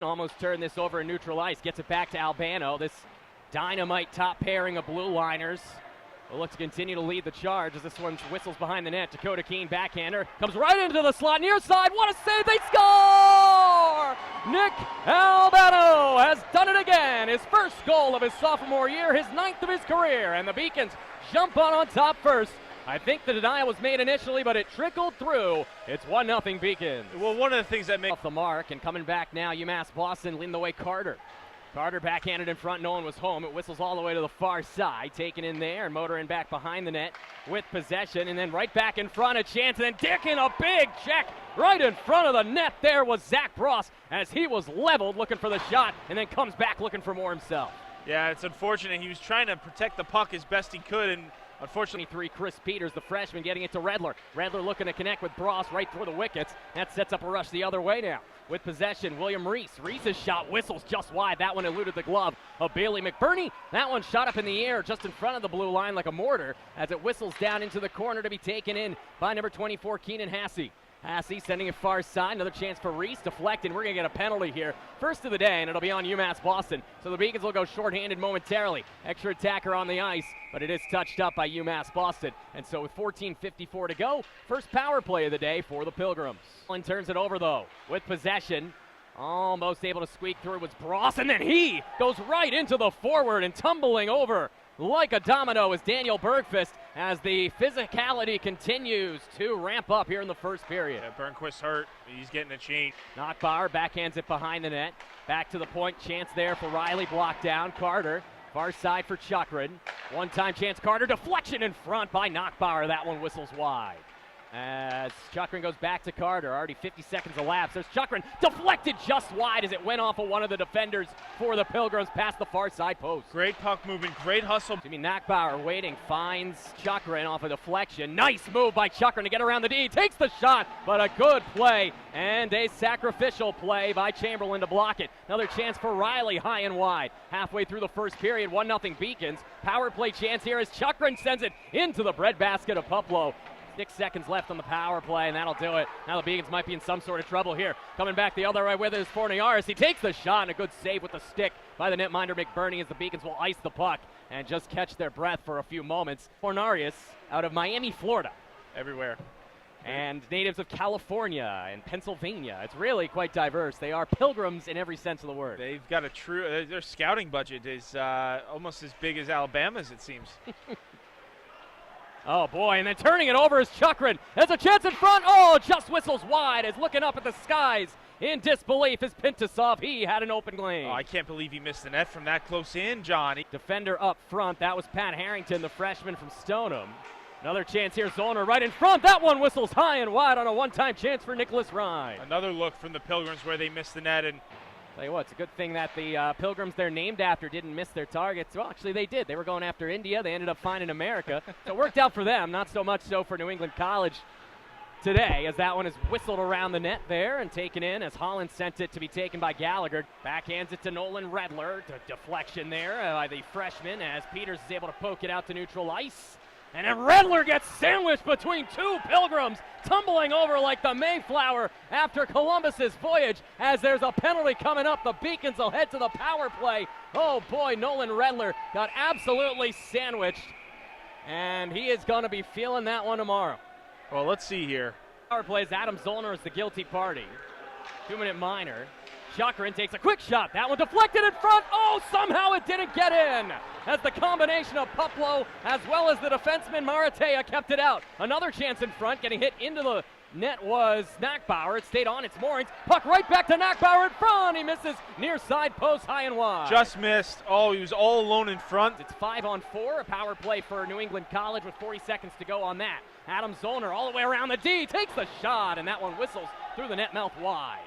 Almost turned this over in neutral ice. Gets it back to Albano. This dynamite top pairing of blue liners will look to continue to lead the charge as this one whistles behind the net. Dakota Keene, backhander, comes right into the slot, near side. What a save! They score! Nick Albano has done it again. His first goal of his sophomore year, his 9th of his career, and the Beacons jump on top first. I think the denial was made initially, but it trickled through. It's 1-0 Beacons. Well, one of the things that makes off the mark, and coming back now, UMass Boston leading the way. Carter backhanded in front, no one was home. It whistles all the way to the far side, taken in there and motoring back behind the net with possession, and then right back in front, a chance, and then dicking a big check right in front of the net. There was Zach Bross as he was leveled looking for the shot, and then comes back looking for more himself. Yeah, it's unfortunate. He was trying to protect the puck as best he could, and unfortunately, Chris Peters, the freshman, getting it to Redler. Redler looking to connect with Bross right through the wickets. That sets up a rush the other way now. With possession, William Reese. Reese's shot whistles just wide. That one eluded the glove of Bailey McBurney. That one shot up in the air just in front of the blue line like a mortar as it whistles down into the corner to be taken in by number 24, Keenan Hasse. Hasse sending it far side. Another chance for Reese. Deflected. We're going to get a penalty here. First of the day, and it'll be on UMass Boston. So the Beacons will go shorthanded momentarily. Extra attacker on the ice, but it is touched up by UMass Boston. And so with 14:54 to go, first power play of the day for the Pilgrims. And turns it over, though, with possession. Almost able to squeak through was Bross, and then he goes right into the forward and tumbling over like a domino is Daniel Bergfist as the physicality continues to ramp up here in the first period. Yeah, Burnquist's hurt. He's getting a change. Knockbauer backhands it behind the net. Back to the point. Chance there for Riley. Blocked down. Carter. Far side for Chukrin. One-time chance. Carter. Deflection in front by Knockbauer. That one whistles wide. As Chukrin goes back to Carter, already 50 seconds elapsed. There's Chukrin, deflected just wide as it went off of one of the defenders for the Pilgrims past the far side post. Great puck movement, great hustle. Knockbauer waiting, finds Chukrin off a deflection. Nice move by Chukrin to get around the D. Takes the shot, but a good play and a sacrificial play by Chamberlain to block it. Another chance for Riley, high and wide. Halfway through the first period, 1-0 Beacons. Power play chance here as Chukrin sends it into the breadbasket of Puplo. 6 seconds left on the power play, and that'll do it. Now the Beacons might be in some sort of trouble here. Coming back the other way with it is Forniaris. He takes the shot, and a good save with the stick by the netminder McBurney as the Beacons will ice the puck and just catch their breath for a few moments. Forniaris out of Miami, Florida. Everywhere. And natives of California and Pennsylvania. It's really quite diverse. They are Pilgrims in every sense of the word. They've got a true, their scouting budget is almost as big as Alabama's, it seems. Oh, boy, and then turning it over is Chukrin. There's a chance in front. Oh, just whistles wide as looking up at the skies in disbelief is Pintasov. He had an open lane. Oh, I can't believe he missed the net from that close in, John. Defender up front. That was Pat Harrington, the freshman from Stoneham. Another chance here, Zollner right in front. That one whistles high and wide on a one-time chance for Nicholas Ryan. Another look from the Pilgrims where they missed the net, and tell you what, it's a good thing that the Pilgrims they're named after didn't miss their targets. Well, actually, they did. They were going after India. They ended up finding America. So it worked out for them, not so much so for New England College today, as that one is whistled around the net there and taken in as Holland sent it to be taken by Gallagher. Backhands it to Nolan Redler. Deflection there by the freshman as Peters is able to poke it out to neutral ice. And then Redler gets sandwiched between two Pilgrims, tumbling over like the Mayflower after Columbus's voyage as there's a penalty coming up. The Beacons will head to the power play. Oh boy, Nolan Redler got absolutely sandwiched, and he is going to be feeling that one tomorrow. Well, let's see here. Power plays, Adam Zollner is the guilty party. 2-minute minor. Chukrin takes a quick shot. That one deflected in front. Oh, somehow it didn't get in. As the combination of Puplo as well as the defenseman Maratea kept it out. Another chance in front, getting hit into the net was Knockbauer. It stayed on its moorings. Puck right back to Knockbauer in front. He misses near side post, high and wide. Just missed. Oh, he was all alone in front. It's 5-on-4, a power play for New England College with 40 seconds to go on that. Adam Zollner all the way around the D, takes the shot, and that one whistles through the net mouth wide.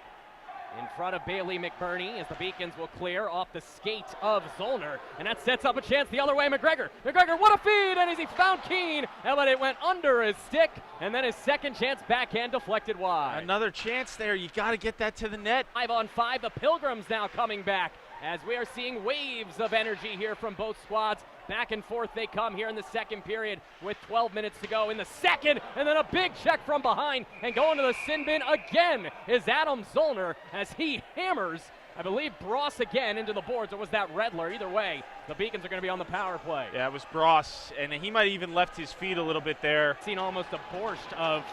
In front of Bailey McBurney as the Beacons will clear off the skate of Zollner. And that sets up a chance the other way. McGregor, what a feed! And as he found Keene, but it went under his stick. And then his second chance backhand deflected wide. Another chance there. You got to get that to the net. 5-on-5. The Pilgrims now coming back as we are seeing waves of energy here from both squads. Back and forth they come here in the second period with 12 minutes to go in the second, and then a big check from behind, and going to the sin bin again is Adam Zollner as he hammers I believe Bross again into the boards, or was that Redler? Either way, the Beacons are going to be on the power play. Yeah, it was Bross, and he might have even left his feet a little bit there. Seen almost a borscht of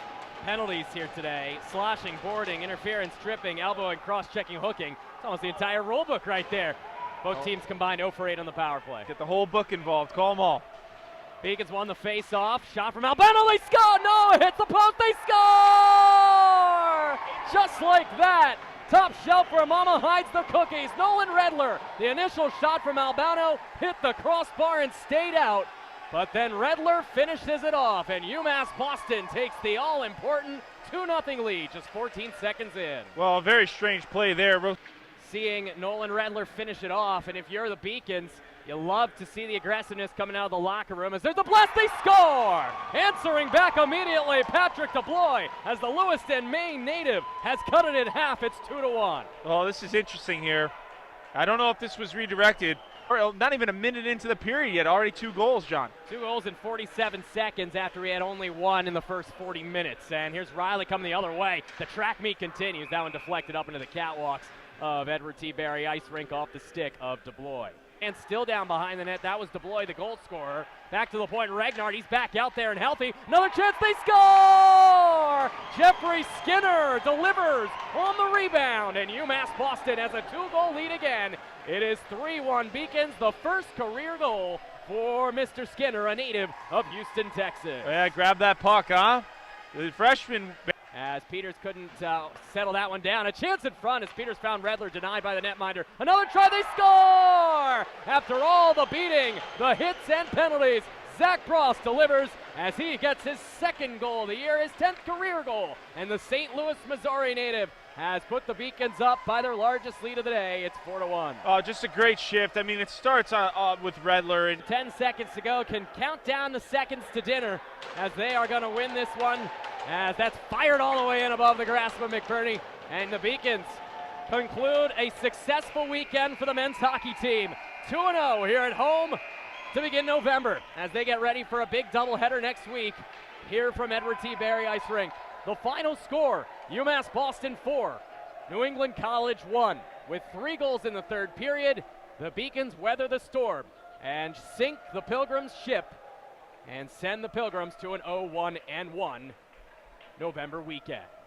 penalties here today. Sloshing, boarding, interference, tripping, elbowing, cross-checking, hooking. It's almost the entire rule book right there. Both teams combined 0 for 8 on the power play. Get the whole book involved. Call them all. Beacons won the face-off. Shot from Albano. They score! No, it hits the post. They score! Just like that. Top shelf where Mama hides the cookies. Nolan Redler. The initial shot from Albano hit the crossbar and stayed out. But then Redler finishes it off, and UMass Boston takes the all-important 2-0 lead just 14 seconds in. Well, a very strange play there. Seeing Nolan Redler finish it off, and if you're the Beacons, you love to see the aggressiveness coming out of the locker room as there's a blast, they score! Answering back immediately, Patrick DeBlois, as the Lewiston, Maine native has cut it in half. It's 2-1. Oh, this is interesting here. I don't know if this was redirected. Not even a minute into the period yet, already 2 goals, John. 2 goals in 47 seconds after he had only 1 in the first 40 minutes. And here's Riley coming the other way. The track meet continues. That one deflected up into the catwalks of Edward T. Barry Ice Rink off the stick of DeBlois. And still down behind the net, that was DeBlois, the goal scorer. Back to the point, Regnard, he's back out there and healthy. Another chance, they score! Jeffrey Skinner delivers on the rebound, and UMass Boston has a 2-goal lead again. It is 3-1 Beacons, the first career goal for Mr. Skinner, a native of Houston, Texas. Yeah, grab that puck, huh? The freshman. As Peters couldn't settle that one down. A chance in front as Peters found Redler, denied by the netminder. Another try, they score! After all the beating, the hits and penalties, Zach Bross delivers as he gets his 2nd goal of the year, his 10th career goal. And the St. Louis, Missouri native has put the Beacons up by their largest lead of the day. It's 4-1. Oh, just a great shift. I mean, it starts with Redler. And 10 seconds to go. Can count down the seconds to dinner as they are going to win this one. As that's fired all the way in above the grasp of McBurney. And the Beacons conclude a successful weekend for the men's hockey team. 2-0 here at home to begin November as they get ready for a big doubleheader next week here from Edward T. Barry Ice Rink. The final score, UMass Boston 4, New England College 1. With 3 goals in the 3rd period, the Beacons weather the storm and sink the Pilgrims' ship and send the Pilgrims to an 0-1-1 November weekend.